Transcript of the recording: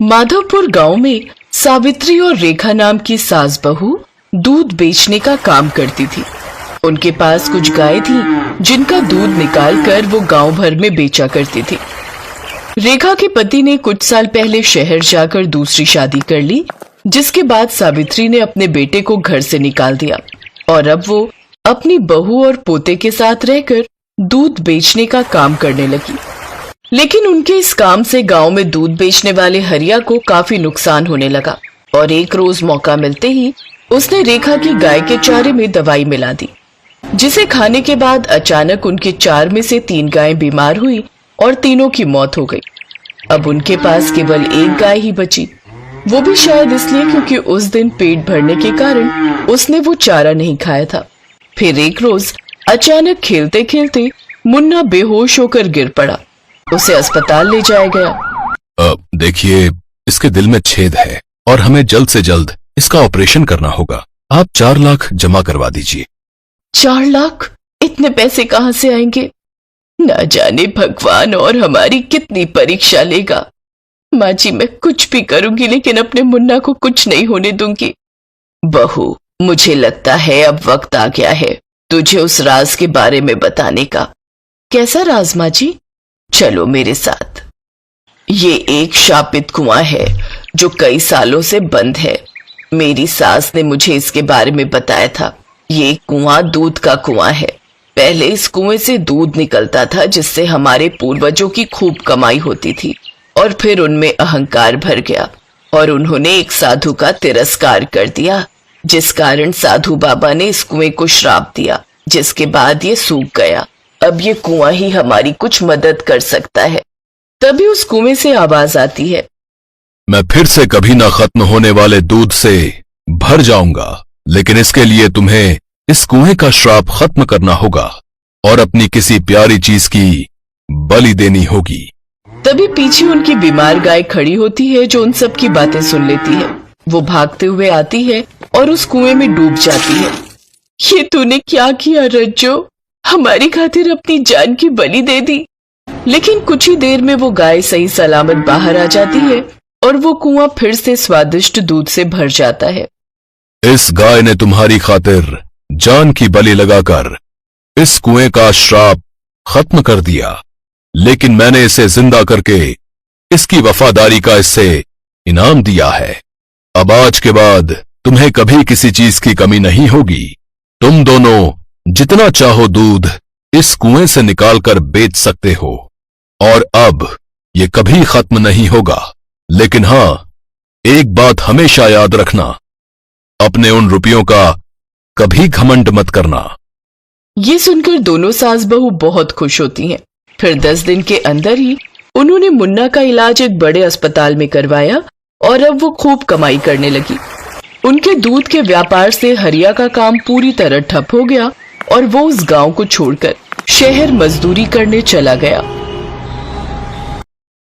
माधवपुर गांव में सावित्री और रेखा नाम की सास बहू दूध बेचने का काम करती थी। उनके पास कुछ गाय थी जिनका दूध निकालकर वो गांव भर में बेचा करती थी। रेखा के पति ने कुछ साल पहले शहर जाकर दूसरी शादी कर ली, जिसके बाद सावित्री ने अपने बेटे को घर से निकाल दिया और अब वो अपनी बहू और पोते के साथ रहकर दूध बेचने का काम करने लगी। लेकिन उनके इस काम से गांव में दूध बेचने वाले हरिया को काफी नुकसान होने लगा और एक रोज मौका मिलते ही उसने रेखा की गाय के चारे में दवाई मिला दी, जिसे खाने के बाद अचानक उनके 4 में से 3 गायें बीमार हुई और तीनों की मौत हो गई। अब उनके पास केवल एक गाय ही बची, वो भी शायद इसलिए क्योंकि उस दिन पेट भरने के कारण उसने वो चारा नहीं खाया था। फिर एक रोज अचानक खेलते खेलते मुन्ना बेहोश होकर गिर पड़ा। उसे अस्पताल ले जाया गया। देखिए, इसके दिल में छेद है और हमें जल्द से जल्द इसका ऑपरेशन करना होगा। आप 4 लाख जमा करवा दीजिए। 4 लाख? इतने पैसे कहाँ से आएंगे? न जाने भगवान और हमारी कितनी परीक्षा लेगा। माँ जी, मैं कुछ भी करूंगी लेकिन अपने मुन्ना को कुछ नहीं होने दूंगी। बहू, मुझे लगता है अब वक्त आ गया है तुझे उस राज के बारे में बताने का। कैसा राज माँ जी? चलो मेरे साथ। ये एक शापित कुआं है जो कई सालों से बंद है। मेरी सास ने मुझे इसके बारे में बताया था। ये कुआं दूध का कुआं है। पहले इस कुएं से दूध निकलता था जिससे हमारे पूर्वजों की खूब कमाई होती थी, और फिर उनमें अहंकार भर गया और उन्होंने एक साधु का तिरस्कार कर दिया, जिस कारण साधु बाबा ने इस कुएं को श्राप दिया, जिसके बाद ये सूख गया। अब ये कुआं ही हमारी कुछ मदद कर सकता है। तभी उस कुएं से आवाज आती है, मैं फिर से कभी ना खत्म होने वाले दूध से भर जाऊंगा, लेकिन इसके लिए तुम्हें इस कुएं का श्राप खत्म करना होगा और अपनी किसी प्यारी चीज की बलि देनी होगी। तभी पीछे उनकी बीमार गाय खड़ी होती है जो उन सब की बातें सुन लेती है। वो भागते हुए आती है और उस कुएं में डूब जाती है। ये तूने क्या किया रज्जो? हमारी खातिर अपनी जान की बलि दे दी। लेकिन कुछ ही देर में वो गाय सही सलामत बाहर आ जाती है और वो कुआं फिर से स्वादिष्ट दूध से भर जाता है। इस गाय ने तुम्हारी खातिर जान की बलि लगाकर इस कुएं का श्राप खत्म कर दिया, लेकिन मैंने इसे जिंदा करके इसकी वफादारी का इससे इनाम दिया है। अब आज के बाद तुम्हें कभी किसी चीज की कमी नहीं होगी। तुम दोनों जितना चाहो दूध इस कुएं से निकालकर बेच सकते हो, और अब ये कभी खत्म नहीं होगा। लेकिन हां, एक बात हमेशा याद रखना, अपने उन रुपयों का कभी घमंड मत करना। ये सुनकर दोनों सास बहू बहुत खुश होती हैं। फिर 10 दिन के अंदर ही उन्होंने मुन्ना का इलाज एक बड़े अस्पताल में करवाया और अब वो खूब कमाई करने लगी। उनके दूध के व्यापार से हरिया का काम पूरी तरह ठप हो गया और वो उस गांव को छोड़कर शहर मजदूरी करने चला गया।